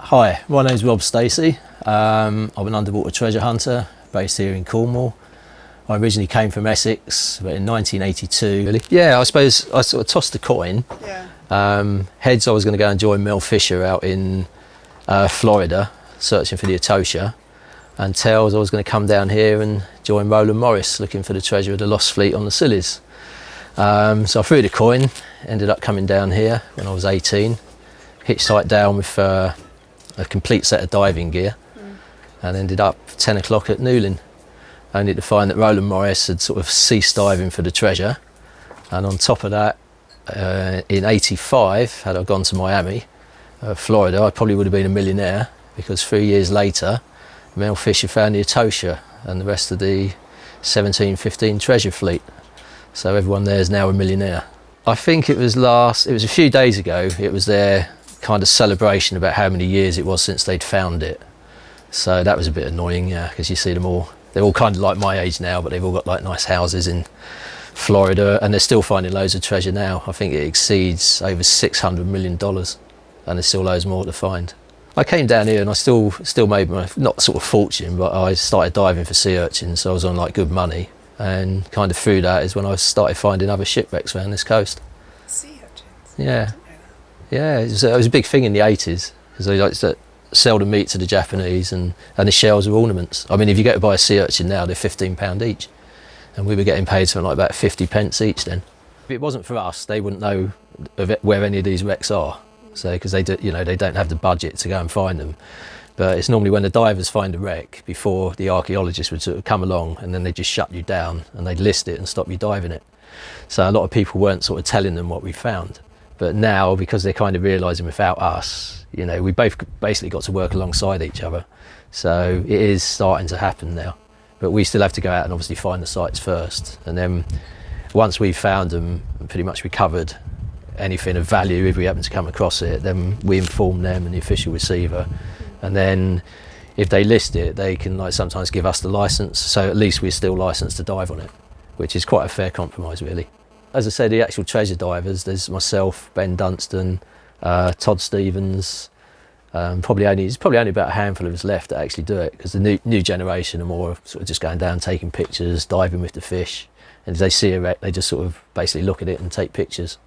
Hi, my name's Rob Stacey. I'm an underwater treasure hunter based here in Cornwall. I originally came from Essex, but in 1982, really. Yeah, I suppose I sort of tossed a coin. Heads, I was going to go and join Mel Fisher out in Florida, searching for the Etosha. And tails, I was going to come down here and join Roland Morris, looking for the treasure of the Lost Fleet on the Scillies. So I threw the coin, ended up coming down here when I was 18, hitchhiked down with a complete set of diving gear, and ended up 10 o'clock at Newlyn, only to find that Roland Morris had sort of ceased diving for the treasure. And on top of that, in 85, had I gone to Miami, Florida, I probably would have been a millionaire, because 3 years later, Mel Fisher found the Etosha and the rest of the 1715 treasure fleet. So everyone there is now a millionaire. I think it was a few days ago, it was their kind of celebration about how many years it was since they'd found it. So that was a bit annoying, yeah, because you see them all, they're all kind of like my age now, but they've all got like nice houses in Florida, and they're still finding loads of treasure now. I think it exceeds over $600 million, and there's still loads more to find. I came down here and I still made my, not sort of fortune, but I started diving for sea urchins, so I was on like good money, and kind of through that is when I started finding other shipwrecks around this coast. Sea urchins? Yeah. Yeah, it was a big thing in the 80s, because they like to sell the meat to the Japanese, and the shells are ornaments. I mean, if you go to buy a sea urchin now, they're £15 each, and we were getting paid something like about 50 pence each then. If it wasn't for us, they wouldn't know where any of these wrecks are, so because they don't have the budget to go and find them. But it's normally when the divers find a wreck before the archaeologists would sort of come along, and then they just shut you down and they'd list it and stop you diving it. So a lot of people weren't sort of telling them what we found. But now, because they're kind of realising without us, we both basically got to work alongside each other. So it is starting to happen now. But we still have to go out and obviously find the sites first. And then once we've found them and pretty much recovered anything of value, if we happen to come across it, then we inform them and the official receiver. And then if they list it, they can sometimes give us the licence. So at least we're still licensed to dive on it, which is quite a fair compromise, really. As I said, the actual treasure divers, there's myself, Ben Dunstan, Todd Stevens. There's probably only about a handful of us left that actually do it, because the new generation are more sort of just going down, taking pictures, diving with the fish. And if they see a wreck, they just sort of basically look at it and take pictures.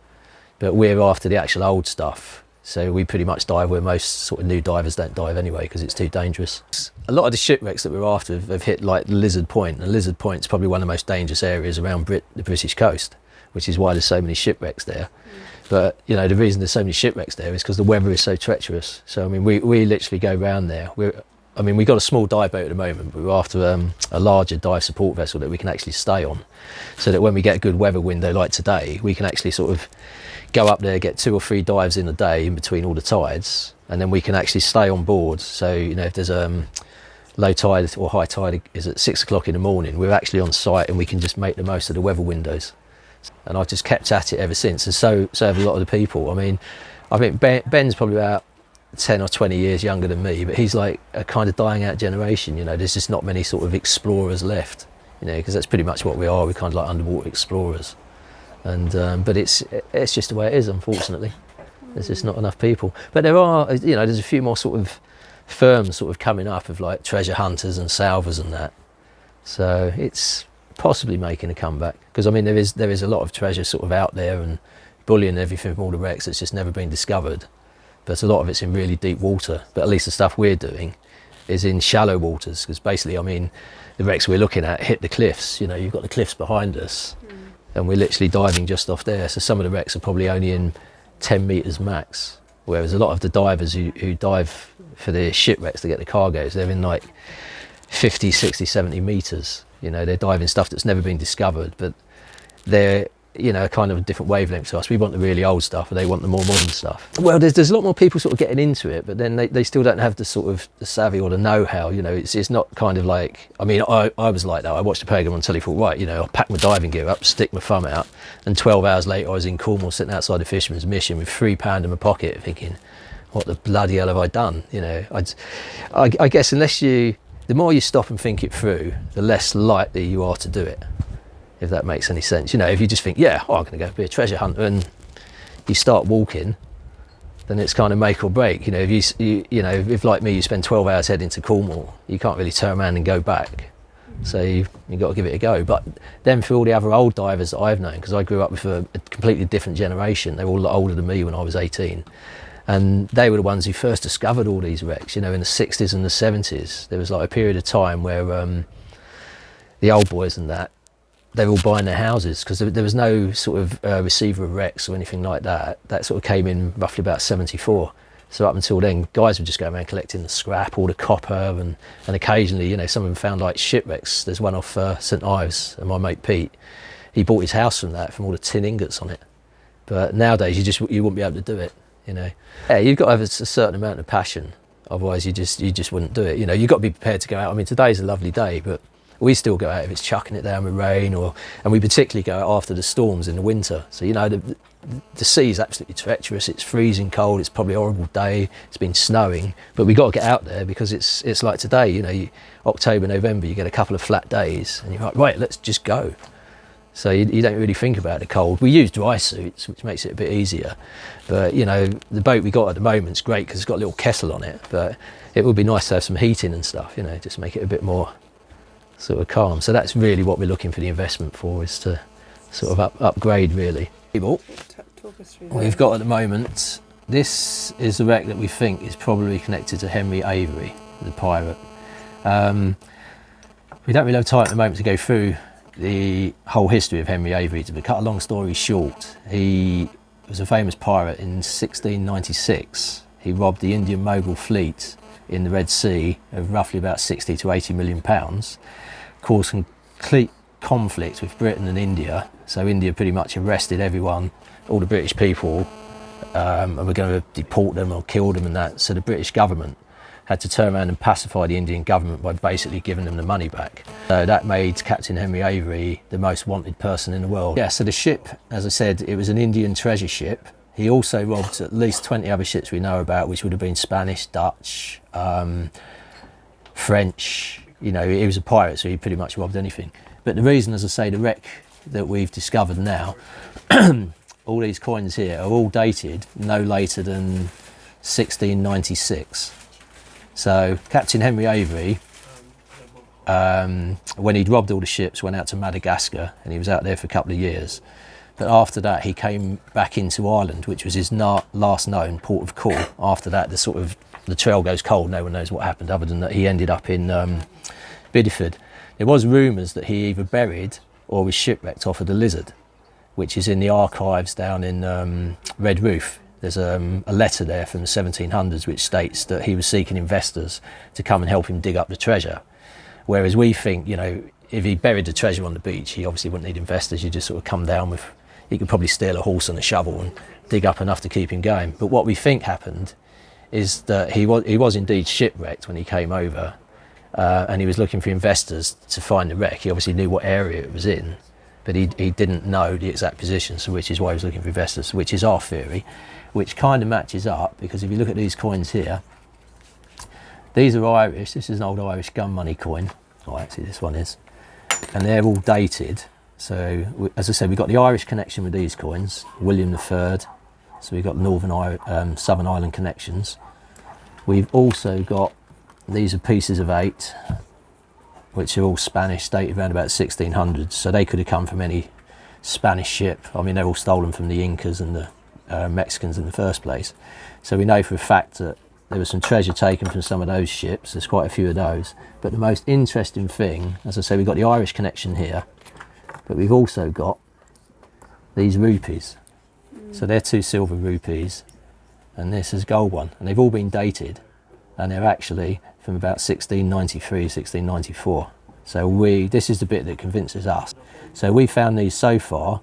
But we're after the actual old stuff. So we pretty much dive where most sort of new divers don't dive anyway, because it's too dangerous. A lot of the shipwrecks that we're after have hit like Lizard Point, and Lizard Point's probably one of the most dangerous areas around the British coast, which is why there's so many shipwrecks there. But the reason there's so many shipwrecks there is because the weather is so treacherous. So I mean, we literally go round there. We've got a small dive boat at the moment, but we're after a larger dive support vessel that we can actually stay on, so that when we get a good weather window like today, we can actually sort of go up there, get 2 or 3 dives in a day in between all the tides, and then we can actually stay on board. So if there's low tide or high tide is at 6 o'clock in the morning, we're actually on site and we can just make the most of the weather windows. And I've just kept at it ever since, and so have a lot of the people. I think Ben's probably about 10 or 20 years younger than me, but he's like a kind of dying out generation. There's just not many sort of explorers left, because that's pretty much what we are. We're kind of like underwater explorers. And but it's just the way it is, unfortunately. There's just not enough people. But there are, there's a few more sort of firms sort of coming up of like treasure hunters and salvers and that. So it's possibly making a comeback, because I mean there is a lot of treasure sort of out there, and bullion and everything from all the wrecks that's just never been discovered. But a lot of it's in really deep water. But at least the stuff we're doing is in shallow waters, because basically, I mean, the wrecks we're looking at hit the cliffs. You've got the cliffs behind us. And we're literally diving just off there. So some of the wrecks are probably only in 10 metres max, whereas a lot of the divers who dive for the shipwrecks to get the cargoes, they're in like 50, 60, 70 metres. They're diving stuff that's never been discovered, but they're kind of a different wavelength to us. We want the really old stuff, and they want the more modern stuff. Well, there's a lot more people sort of getting into it, but then they still don't have the sort of the savvy or the know-how. It's not kind of like, I mean, I was like that. I watched the programme on telly, thought, right, I'll pack my diving gear up, stick my thumb out, and 12 hours later I was in Cornwall sitting outside the Fisherman's Mission with £3 in my pocket, thinking, what the bloody hell have I done? I guess the more you stop and think it through, the less likely you are to do it, if that makes any sense. If you just think, I'm going to go be a treasure hunter, and you start walking, then it's kind of make or break. You know, if like me, you spend 12 hours heading to Cornwall, you can't really turn around and go back. So you've got to give it a go. But then for all the other old divers that I've known, because I grew up with a completely different generation, they were all a lot older than me when I was 18. And they were the ones who first discovered all these wrecks, you know, in the 60s and the 70s. There was like a period of time where the old boys and that, they were all buying their houses because there was no sort of receiver of wrecks or anything like that. That sort of came in roughly about 74. So up until then, guys would just go around collecting the scrap, all the copper, and occasionally, you know, some of them found like shipwrecks. There's one off St Ives, and my mate Pete, he bought his house from all the tin ingots on it. But nowadays, you wouldn't be able to do it, you know. Yeah, you've got to have a certain amount of passion, otherwise you just wouldn't do it. You know, you've got to be prepared to go out. I mean, today's a lovely day, but we still go out if it's chucking it down with rain, and we particularly go out after the storms in the winter. So, you know, the sea's absolutely treacherous. It's freezing cold. It's probably a horrible day. It's been snowing, but we got to get out there because it's like today. You know, October, November, you get a couple of flat days, and you're like, right, let's just go. So you don't really think about the cold. We use dry suits, which makes it a bit easier. But you know, the boat we got at the moment's great because it's got a little kettle on it. But it would be nice to have some heating and stuff. You know, just make it a bit more sort of calm. So that's really what we're looking for the investment for, is to sort of upgrade really. Talk us through that. We've got at the moment, this is the wreck that we think is probably connected to Henry Avery, the pirate. We don't really have time at the moment to go through the whole history of Henry Avery. To cut a long story short, he was a famous pirate in 1696. He robbed the Indian Mogul fleet in the Red Sea of roughly about 60 to 80 million pounds, caused complete conflict with Britain and India. So India pretty much arrested everyone, all the British people, and were going to deport them or kill them and that. So the British government had to turn around and pacify the Indian government by basically giving them the money back. So that made Captain Henry Avery the most wanted person in the world. Yeah, so the ship, as I said, it was an Indian treasure ship. He also robbed at least 20 other ships we know about, which would have been Spanish, Dutch, French. You know, he was a pirate, so he pretty much robbed anything. But the reason, as I say, the wreck that we've discovered now, all these coins here are all dated no later than 1696. So Captain Henry Avery, when he'd robbed all the ships, went out to Madagascar, and he was out there for a couple of years. But after that, he came back into Ireland, which was his last known port of call. After that, the trail goes cold. No one knows what happened, other than that he ended up in Bideford. There was rumours that he either buried or was shipwrecked off of the Lizard, which is in the archives down in Red Roof. There's a letter there from the 1700s which states that he was seeking investors to come and help him dig up the treasure. Whereas we think, you know, if he buried the treasure on the beach, he obviously wouldn't need investors. You just sort of come down with, he could probably steal a horse and a shovel and dig up enough to keep him going. But what we think happened is that he was indeed shipwrecked when he came over, and he was looking for investors to find the wreck. He obviously knew what area it was in, but he didn't know the exact position, so which is why he was looking for investors, which is our theory, which kind of matches up, because if you look at these coins here, these are Irish. This is an old Irish gun money coin. Oh, actually this one is. And they're all dated. So as I said, we've got the Irish connection with these coins, William III. So we've got Southern Ireland connections. We've also got, these are pieces of 8, which are all Spanish, dated around about 1600s. So they could have come from any Spanish ship. I mean, they're all stolen from the Incas and the Mexicans in the first place. So we know for a fact that there was some treasure taken from some of those ships. There's quite a few of those. But the most interesting thing, as I say, we've got the Irish connection here, but we've also got these rupees. So they're 2 silver rupees, and this is gold one. And they've all been dated, and they're actually from about 1693, 1694. So this is the bit that convinces us. So we found these so far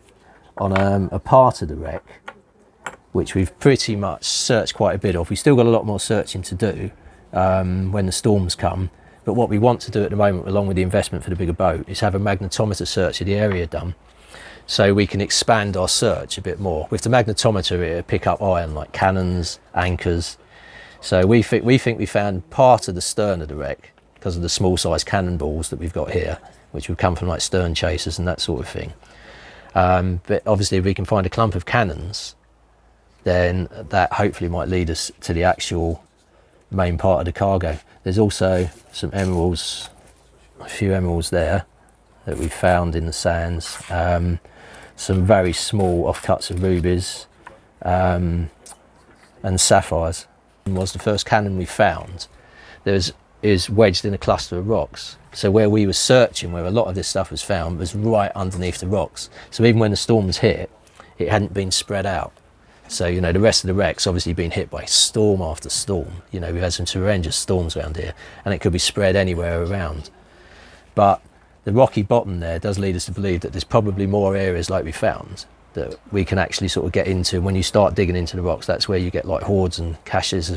on a part of the wreck, which we've pretty much searched quite a bit of. We've still got a lot more searching to do when the storms come. But what we want to do at the moment, along with the investment for the bigger boat, is have a magnetometer search of the area done, so we can expand our search a bit more. With the magnetometer, it'll pick up iron like cannons, anchors. So we think we found part of the stern of the wreck because of the small size cannonballs that we've got here, which would come from like stern chasers and that sort of thing. But obviously if we can find a clump of cannons, then that hopefully might lead us to the actual main part of the cargo. There's also some emeralds, a few emeralds there that we found in the sands, some very small offcuts of rubies, and sapphires. It was the first cannon we found. Is wedged in a cluster of rocks. So where we were searching, where a lot of this stuff was found, was right underneath the rocks. So even when the storms hit, it hadn't been spread out. So, you know, the rest of the wreck's obviously been hit by storm after storm. You know, we've had some horrendous storms around here, and it could be spread anywhere around. But the rocky bottom there does lead us to believe that there's probably more areas like we found that we can actually sort of get into. When you start digging into the rocks, that's where you get like hoards and caches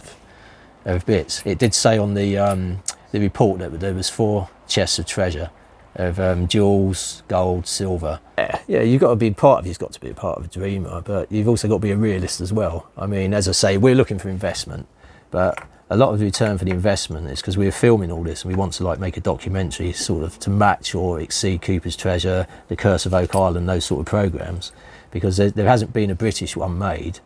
of bits. It did say on the report that there was 4 chests of treasure of jewels, gold, silver. Yeah, you've got to be you've got to be a part of a dreamer, but you've also got to be a realist as well. I mean, as I say, we're looking for investment, but a lot of the return for the investment is because we're filming all this and we want to like make a documentary sort of to match or exceed Cooper's Treasure, The Curse of Oak Island, those sort of programs, because there hasn't been a British one made.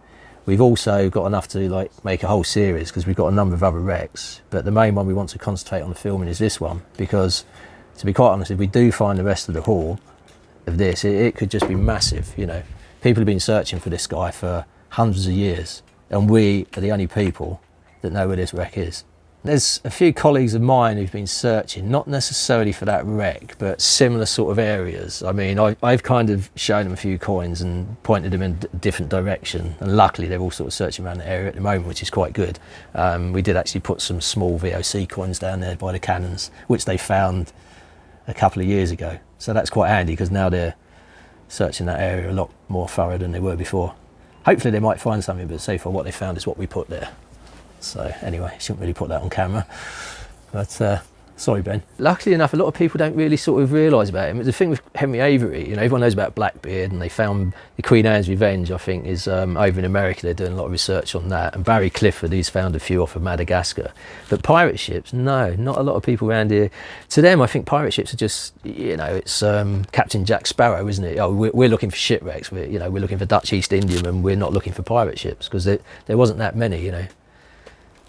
We've also got enough to like make a whole series because we've got a number of other wrecks, but the main one we want to concentrate on the filming is this one, because to be quite honest, if we do find the rest of the haul of this, it could just be massive. You know, people have been searching for this guy for hundreds of years, and we are the only people that know where this wreck is. There's a few colleagues of mine who've been searching, not necessarily for that wreck, but similar sort of areas. I mean, I've kind of shown them a few coins and pointed them in a different direction, and luckily they're all sort of searching around the area at the moment, which is quite good. We did actually put some small VOC coins down there by the cannons, which they found a couple of years ago. So that's quite handy because now they're searching that area a lot more thorough than they were before. Hopefully they might find something, but so far what they found is what we put there. So anyway, shouldn't really put that on camera, but sorry Ben. Luckily enough, a lot of people don't really sort of realise about him. The thing with Henry Avery, you know, everyone knows about Blackbeard, and they found the Queen Anne's Revenge, I think, is over in America. They're doing a lot of research on that, and Barry Clifford, he's found a few off of Madagascar. But pirate ships, no, not a lot of people around here. To them, I think pirate ships are just, you know, it's Captain Jack Sparrow, isn't it? Oh, we're looking for shipwrecks, we're looking for Dutch East Indiamen, we're not looking for pirate ships, because there wasn't that many, you know.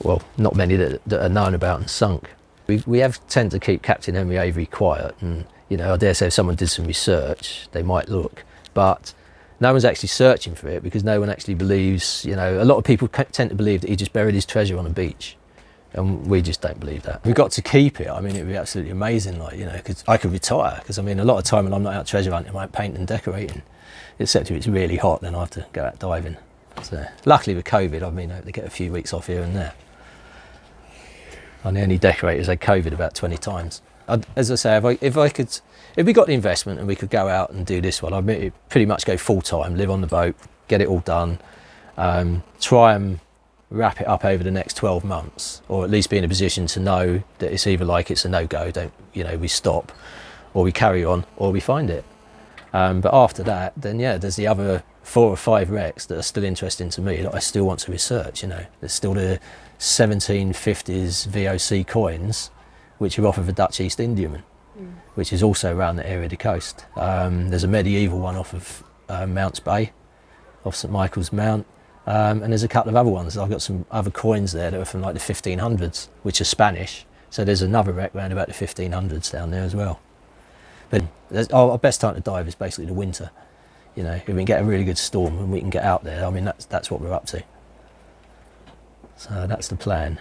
Well, not many that are known about and sunk. We have tend to keep Captain Henry Avery quiet, and you know, I dare say if someone did some research, they might look, but no one's actually searching for it because no one actually believes, you know, a lot of people tend to believe that he just buried his treasure on a beach, and we just don't believe that. We've got to keep it. I mean, it'd be absolutely amazing, like, you know, because I could retire, because I mean, a lot of time when I'm not out treasure hunting, I'm out painting and decorating, except if it's really hot, then I have to go out diving. So luckily with COVID, I've been able to get a few weeks off here and there. And the only decorators had COVID about 20 times. As I say, if we got the investment and we could go out and do this one, I'd pretty much go full time, live on the boat, get it all done, try and wrap it up over the next 12 months, or at least be in a position to know that it's either like it's a no-go, we stop, or we carry on, or we find it. But after that, then yeah, there's the other 4 or 5 wrecks that are still interesting to me that I still want to research. You know, there's still the 1750s VOC coins, which are off of a Dutch East Indiaman, which is also around the area of the coast. There's a medieval one off of Mounts Bay, off St Michael's Mount, and there's a couple of other ones. I've got some other coins there that are from like the 1500s, which are Spanish. So there's another wreck around about the 1500s down there as well. But our best time to dive is basically the winter. You know, if we can get a really good storm and we can get out there, I mean, that's what we're up to. So that's the plan.